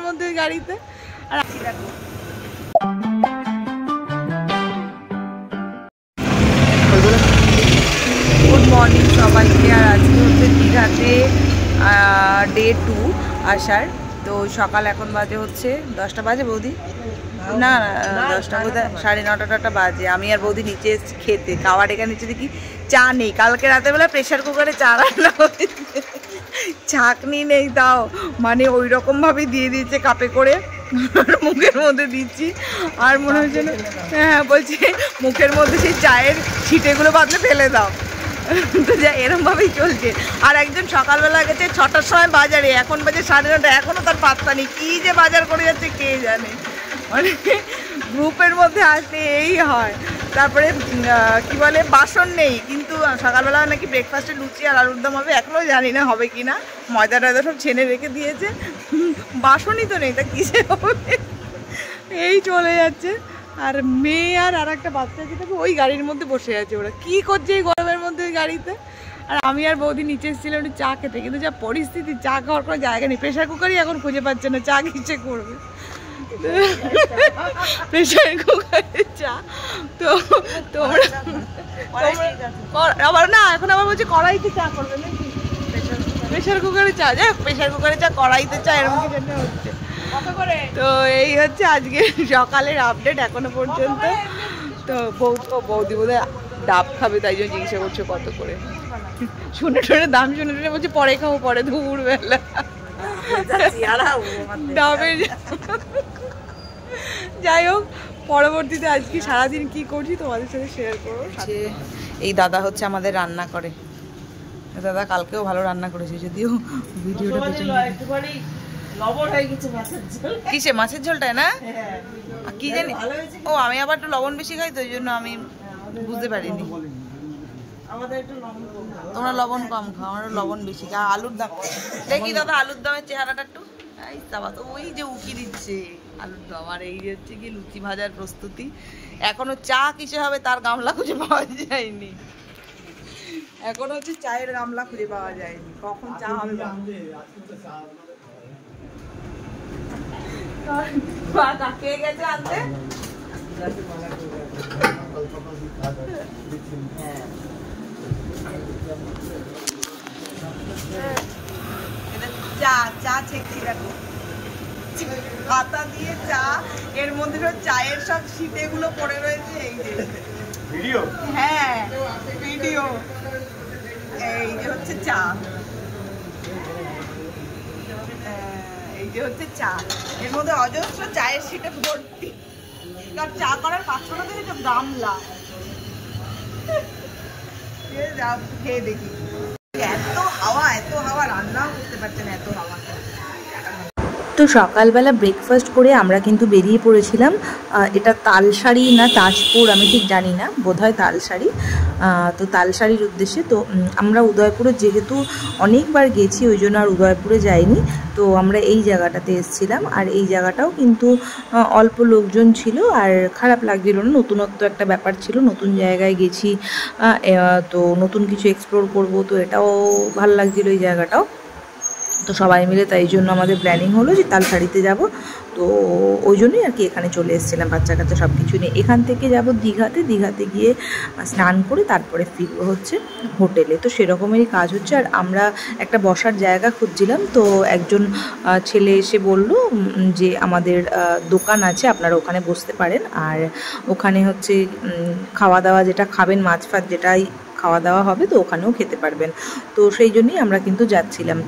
মধ্যে গাড়িতে আর দেখো গুড মর্নিং সবাইকে। আর আজকে হচ্ছে দীঘাতে ডে 2 আসার। তো সকাল এখন বাজে হচ্ছে 10টা বাজে বৌদি, না 10টা বোধহয় 9:30 বাজে। আমি আর বৌদি নিচে এসেছি খেতে। খাওয়ার এখানে নিচে দেখি চা নেই। কালকে রাতেরবেলা প্রেশার কুকারে চা রান্না হয়েছে, ছাঁকনি নেই, তাও মানে ওই রকমভাবে দিয়ে দিয়েছে কাপে করে, মুখের মধ্যে দিচ্ছি। আর মনে হচ্ছে না, হ্যাঁ বলছি মুখের মধ্যে সেই চায়ের ছিটেগুলো বাদলে ফেলে দাও। তো যা এরমভাবেই চলছে। আর একজন সকালবেলা গেছে 6টার সময় বাজারে, এখন বাজে 9:30, এখনও তার পাত্তা নেই। কী যে বাজার করে যাচ্ছে কে জানে। মানে গ্রুপের মধ্যে আসলে এই হয়। তারপরে কি বলে বাসন নেই, কিন্তু সকালবেলা নাকি ব্রেকফাস্টে লুচি আর আলুর দম হবে, এখনও জানি না হবে কি না। ময়দা টয়দা সব ছেনে রেখে দিয়েছে, বাসনই তো নেই, তা কিসে হবে। এই চলে যাচ্ছে। আর মেয়ে আর একটা বাচ্চা আছে, তাকে ওই গাড়ির মধ্যে বসে আছে। ওরা কী করছে এই গরমের মধ্যে ওই গাড়িতে। আর আমি আর বৌদি নিচে এসেছিলাম একটু চা খেতে, কিন্তু যা পরিস্থিতি চা খাওয়ার কোনো জায়গা নেই। প্রেশার কুকারই এখন খুঁজে পাচ্ছে না, চা কিসে করবে। প্রেশার কুকারে চা তো তোমরা আবার না, এখন আবার বলছে কড়াইতে চা করবে নাকি, প্রেশার কুকারে চা। যাই হোক, প্রেশার কুকারে চা কড়াইতে চা এরকম কি জন্য হচ্ছে। তো এই হচ্ছে আজকে সকালের আপডেট এখনো পর্যন্ত। তো বৌদি বোধহয় ডাব খাবে, তাই জন্য জিজ্ঞাসা করছে কত করে। শুনে শুনে দাম শুনে শুনে বলছে পরে খাবো, পরে দুপুরবেলা ডাবের। যাই হোক, পরবর্তীতে আজকে সারাদিন কি করছি তোমাদের সাথে শেয়ার করবো। এই দাদা হচ্ছে আমাদের রান্না করে। দাদা কালকেও ভালো রান্না করেছে, যদিও ভিডিওটা কিসে মাছের ঝোলটায় না কি জানি। ও আমি আবার একটু লবণ বেশি খাই, তো ওই জন্য আমি বুঝতে পারিনি। তোমরা লবণ কম খাও, আমরা লবণ বেশি খাও। আলুর দাম দেখি দাদা, আলুর দামের চেহারাটা একটু ওই যে উকি দিচ্ছে আলুর দম। আর এই হচ্ছে কি লুচি ভাজার প্রস্তুতি। এখনো চা কিসে হবে তার গামলা খুঁজে পাওয়া যায়নি। এখন হচ্ছে চায়ের গামলা খুঁজে পাওয়া যায়নি, কখন চা হবে। কে গেছে আনতে? চা ছেঁকছি দেখো, পাতা দিয়ে চা, এর মধ্যে সব চায়ের সব শীতেগুলো পড়ে রয়েছে। এই যে ভিডিও, হ্যাঁ ভিডিও, এই যে হচ্ছে চা, এই যে হচ্ছে চা, এর মধ্যে অজস্র চায়ের শীতে ভর্তি। কারণ চা করার পাত্রটা থেকে সব গামলা। খেয়ে দেখি, এত হাওয়া রান্নাও করতে পারছে না, এত হাওয়া। তো সকালবেলা ব্রেকফাস্ট করে আমরা কিন্তু বেরিয়ে পড়েছিলাম। এটা তালসারি না তাজপুর আমি ঠিক জানি না, বোধহয় তালসারি। তো তালসারির উদ্দেশ্যে। তো আমরা উদয়পুরে যেহেতু অনেকবার গেছি, ওই জন্য আর উদয়পুরে যাইনি। তো আমরা এই জায়গাটাতে এসেছিলাম। আর এই জায়গাটাও কিন্তু অল্প লোকজন ছিল, আর খারাপ লাগছিল না। নতুনত্ব একটা ব্যাপার ছিল, নতুন জায়গায় গেছি, তো নতুন কিছু এক্সপ্লোর করব, তো এটাও ভালো লাগছিল এই জায়গাটাও। তো সবাই মিলে তাই জন্য আমাদের প্ল্যানিং হলো যে তালসারিতে যাব। তো ওই জন্যই আর কি এখানে চলে এসেছিলাম বাচ্চা কাচ্চা সব কিছু নিয়ে। এখান থেকে যাব দীঘাতে গিয়ে স্নান করে তারপরে ফিরবো হচ্ছে হোটেলে। তো সেরকমেরই কাজ হচ্ছে। আর আমরা একটা বসার জায়গা খুঁজছিলাম, তো একজন ছেলে এসে বলল যে আমাদের দোকান আছে, আপনারা ওখানে বসতে পারেন। আর ওখানে হচ্ছে খাওয়া দাওয়া যেটা খাবেন, মাছ ফাছ যেটাই খাওয়া দাওয়া হবে, তো ওখানেও খেতে পারবেন। তো সেই জন্যই আমরা কিন্তু যাচ্ছিলাম।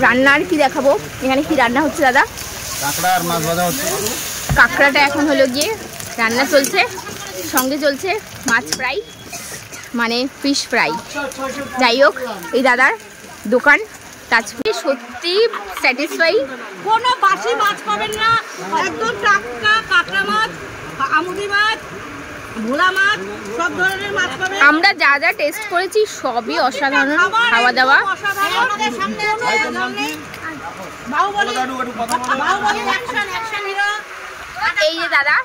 রান্না আর কি দেখাবো, এখানে কি রান্না হচ্ছে দাদা? কাঁকড়া আর মাছ ভাজা হচ্ছে। কাঁকড়াটা এখন হলো গিয়ে রান্না চলছে, সঙ্গে চলছে মাছ ফ্রাই, মানে ফিশ ফ্রাই। যাই হোক, এই দাদার দোকান তাজপুরে সত্যি স্যাটিসফাই। কোনো বাসি মাছ পাবেন না, একদম টাটকা কাঁকড়া মাছ, আমুদি মাছ, ভোলা মাছ, সব ধরনের মাছ পাবেন। আমরা যা যা টেস্ট করেছি সবই অসাধারণ খাওয়া দাওয়া। এই যে দাদা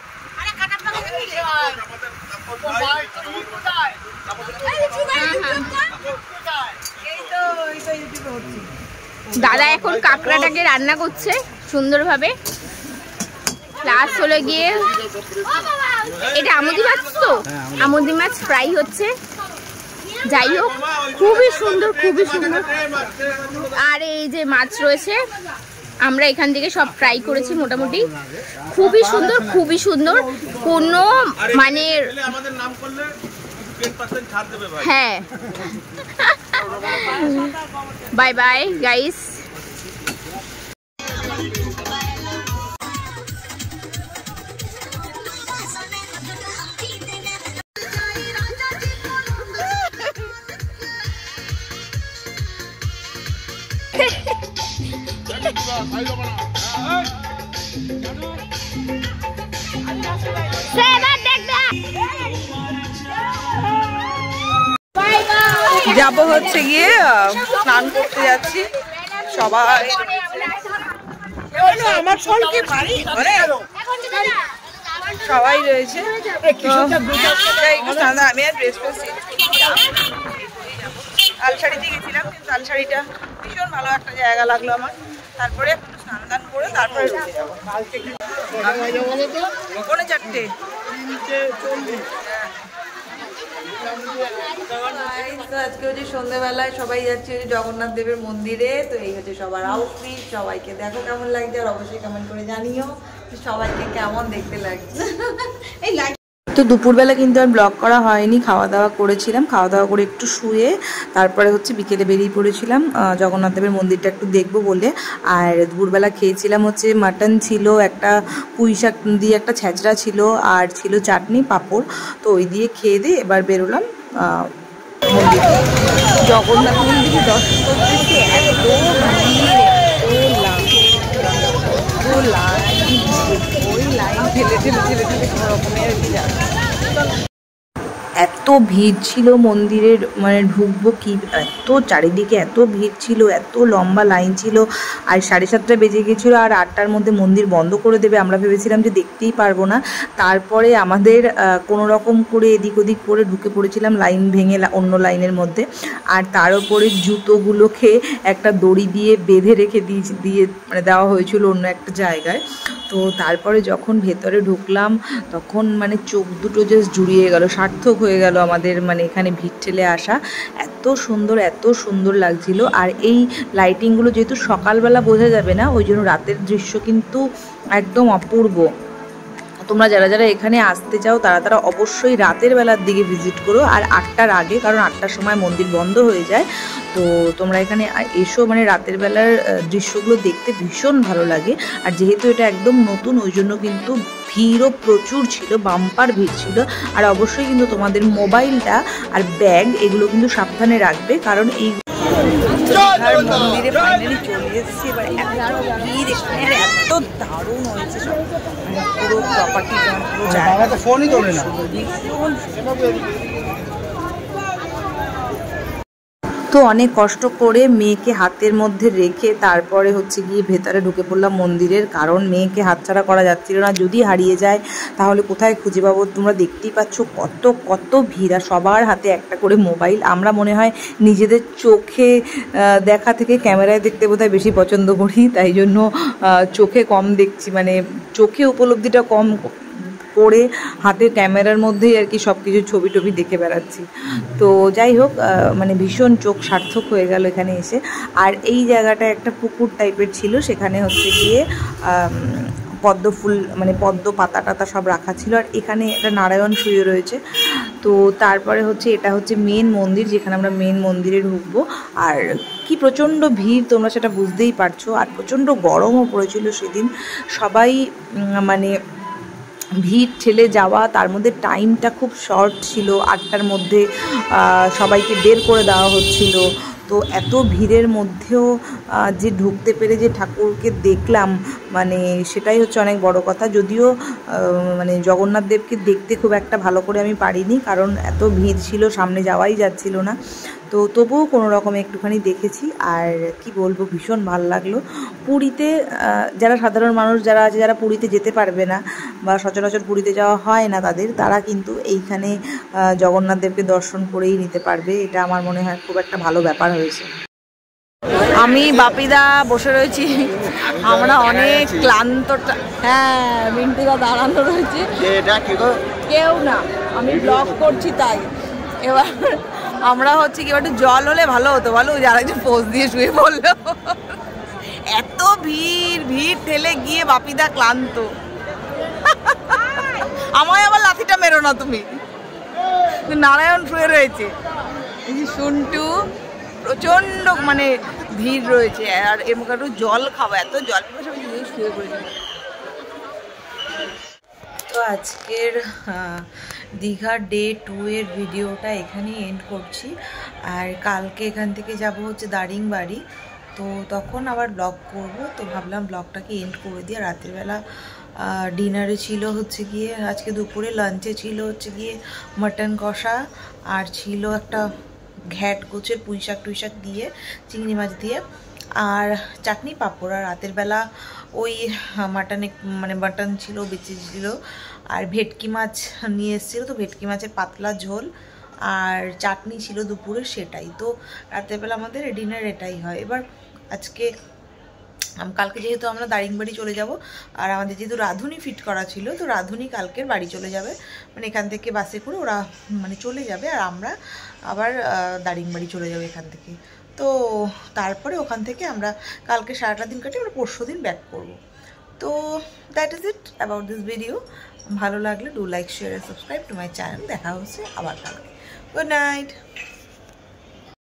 দাদা এখন কাঁকড়াটাকে রান্না করছে সুন্দরভাবে। প্লাস হলো গিয়ে এটা আমুদি মাছ, তো আমুদি মাছ ফ্রাই হচ্ছে। যাই হোক, খুবই সুন্দর, খুবই সুন্দর। আর এই যে মাছ রয়েছে, আমরা এখান থেকে সব ট্রাই করেছি মোটামুটি। খুবই সুন্দর, খুবই সুন্দর। কোনো মানে হ্যাঁ, বাই বাই গাইস। যাব হচ্ছে গিয়ে স্নান করতে যাচ্ছি সবাই। আমার ফলকে বাড়ি ঘরে সবাই রয়েছে। আমি আর ড্রেস তালসাড়িতে গেছিলাম, কিন্তু তালসাড়িটা ভীষণ ভালো একটা জায়গা লাগলো আমার। তারপরে স্নান দান করে তারপরে রুটে যাবো। 4:45। আজকে হচ্ছে সন্ধ্যেবেলায় সবাই যাচ্ছে জগন্নাথ দেবের মন্দিরে। তো এই হচ্ছে সবার আউটফিট। সবাইকে দেখো কেমন লাগছে, আর অবশ্যই কমেন্ট করে জানিও সবাইকে কেমন দেখতে লাগছে। এই তো দুপুরবেলা কিন্তু আর ব্লগ করা হয়নি, খাওয়া দাওয়া করেছিলাম। খাওয়া দাওয়া করে একটু শুয়ে তারপরে হচ্ছে বিকেলে বেরিয়ে পড়েছিলাম জগন্নাথ দেবের মন্দিরটা একটু দেখবো বলে। আর দুপুরবেলা খেয়েছিলাম হচ্ছে মাটন ছিল, একটা পুঁই শাক দিয়ে একটা ছ্যাঁচড়া ছিল, আর ছিল চাটনি পাঁপড়। তো ওই দিয়ে খেয়ে দিয়ে এবার বেরোলাম মন্দির। জগন্নাথ মন্দিরে দর্শন করতেছি, এত এত ভিড় ছিল মন্দিরের, মানে ঢুকবো কি, এত চারিদিকে এত ভিড় ছিল, এত লম্বা লাইন ছিল। আর 7:30 বেজে গেছিলো, আর 8টার মধ্যে মন্দির বন্ধ করে দেবে। আমরা ভেবেছিলাম যে দেখতেই পারবো না। তারপরে আমাদের কোনো রকম করে এদিক ওদিক করে ঢুকে পড়েছিলাম লাইন ভেঙে অন্য লাইনের মধ্যে। আর তার উপরে জুতোগুলোকে একটা দড়ি দিয়ে বেঁধে রেখে দিয়ে মানে দেওয়া হয়েছিল অন্য একটা জায়গায়। তো তারপরে যখন ভেতরে ঢুকলাম তখন মানে চোখ দুটো জাস্ট জুড়িয়ে গেল, সার্থক হয়ে গেল আমাদের মানে এখানে ভিড় ঠেলে আসা। এত সুন্দর, এত সুন্দর লাগছিল। আর এই লাইটিংগুলো যেহেতু সকালবেলা বোঝা যাবে না, ওই জন্য রাতের দৃশ্য কিন্তু একদম অপূর্ব। তোমরা যারা যারা এখানে আসতে চাও তারা অবশ্যই রাতের বেলার দিকে ভিজিট করো, আর 8টার আগে, কারণ 8টার সময় মন্দির বন্ধ হয়ে যায়। তো তোমরা এখানে এসো, মানে রাতের বেলার দৃশ্যগুলো দেখতে ভীষণ ভালো লাগে। আর যেহেতু এটা একদম নতুন, ওই জন্য কিন্তু ভিড়ও প্রচুর ছিল, বাম্পার ভিড় ছিল। আর অবশ্যই কিন্তু তোমাদের মোবাইলটা আর ব্যাগ এগুলো কিন্তু সাবধানে রাখবে, কারণ এই মন্দিরে ফাইনালি চলে এসেছি। এবার এত ভিড়, এখানে এত দারুণ হয়েছে সব, পুরো প্রপার্টি পুরো জায়গা তো ফোনই তোলে না। তো অনেক কষ্ট করে মেয়েকে হাতের মধ্যে রেখে তারপরে হচ্ছে গিয়ে ভেতরে ঢুকে পড়লাম মন্দিরের, কারণ মেয়েকে হাতছাড়া করা যাচ্ছিল না। যদি হারিয়ে যায় তাহলে কোথায় খুঁজে পাবো? তোমরা দেখতেই পাচ্ছ কত কত ভিড়, আর সবার হাতে একটা করে মোবাইল। আমরা মনে হয় নিজেদের চোখে দেখা থেকে ক্যামেরায় দেখতে বোধহয় বেশি পছন্দ করি, তাই জন্য চোখে কম দেখছি, মানে চোখে উপলব্ধিটা কম করে হাতের ক্যামেরার মধ্যেই আর কি সব কিছু ছবি টবি দেখে বেড়াচ্ছি। তো যাই হোক, মানে ভীষণ চোখ সার্থক হয়ে গেল এখানে এসে। আর এই জায়গাটা একটা পুকুর টাইপের ছিল, সেখানে হচ্ছে গিয়ে পদ্ম ফুল, মানে পদ্ম পাতা টাতা সব রাখা ছিল। আর এখানে একটা নারায়ণ শুয়ে রয়েছে। তো তারপরে হচ্ছে এটা হচ্ছে মেন মন্দির, যেখানে আমরা মেন মন্দিরে ঢুকবো। আর কি প্রচণ্ড ভিড়, তোমরা সেটা বুঝতেই পারছো। আর প্রচণ্ড গরমও পড়েছিল সেদিন। সবাই মানে ভিড় ঠেলে যাওয়া, তার মধ্যে টাইমটা খুব শর্ট ছিল, 8টার মধ্যে সবাইকে বের করে দেওয়া হচ্ছিল। তো এত ভিড়ের মধ্যেও যে ঢুকতে পেরে যে ঠাকুরকে দেখলাম, মানে সেটাই হচ্ছে অনেক বড় কথা। যদিও মানে জগন্নাথ দেবকে দেখতে খুব একটা ভালো করে আমি পারিনি, কারণ এত ভিড় ছিল, সামনে যাওয়াই যাচ্ছিল না। তো তবুও কোনো রকম একটুখানি দেখেছি। আর কি বলবো, ভীষণ ভালো লাগলো। পুরীতে যারা সাধারণ মানুষ যারা আছে, যারা পুরীতে যেতে পারবে না বা সচরাচর পুরীতে যাওয়া হয় না তারা কিন্তু এইখানে জগন্নাথ দেবকে দর্শন করেই নিতে পারবে। এটা আমার মনে হয় খুব একটা ভালো ব্যাপার হয়েছে। আমি বাপিদা বসে রয়েছি, আমরা অনেক ক্লান্ত। হ্যাঁ, মিন্টুদা দাঁড়ানো রয়েছে, কেউ না, আমি ব্লগ করছি তাই। এবার আমরা হচ্ছে কি একটু জল হলে ভালো হতো, ভালো যারা একটু পোজ দিয়ে শুয়ে পড়লো। এত ভিড় ঠেলে গিয়ে বাপিদা ক্লান্ত। আমায় আবার লাথিটা মেরো না তুমি। নারায়ণ শুয়ে রয়েছে, শুনটু প্রচন্ড মানে ভিড় রয়েছে, আর এর মুখে একটু জল খাবো, এত জল শুয়ে পড়েছে। তো আজকের দীঘার ডে 2 এর ভিডিওটা এখানেই এন্ড করছি। আর কালকে এখান থেকে যাব হচ্ছে দারিংবাড়ি, তো তখন আবার ব্লগ করব। তো ভাবলাম ব্লগটাকে এন্ড করে দিয়ে, রাতের বেলা ডিনারে ছিল হচ্ছে গিয়ে, আজকে দুপুরে লাঞ্চে ছিল হচ্ছে গিয়ে মাটন কষা, আর ছিল একটা ঘ্যাট গোছের পুঁইশাক টুইশাক দিয়ে, চিংড়ি মাছ দিয়ে, আর চাটনি পাঁপড়। আর রাতের বেলা ওই মাটন ছিল, বেঁচে ছিল, আর ভেটকি মাছ নিয়ে এসেছিলো, তো ভেটকি মাছের পাতলা ঝোল আর চাটনি ছিল দুপুরে, সেটাই। তো রাতের বেলা আমাদের ডিনার এটাই হয়। এবার কালকে যেহেতু আমরা দারিংবাড়ি চলে যাব, আর আমাদের যেহেতু রাঁধুনি ফিট করা ছিল, তো রাঁধুনি কালকের বাড়ি চলে যাবে, মানে এখান থেকে বাসে করে ওরা মানে চলে যাবে, আর আমরা আবার দারিংবাড়ি চলে যাবো এখান থেকে। তো তারপরে ওখান থেকে আমরা কালকে সারাটা দিন কাটিয়ে আমরা পরশু দিন ব্যাক করবো। তো that is it about this video. ভালো লাগলে do like, share, subscribe to my channel. দেখা হচ্ছে আবার কালকে। Good night.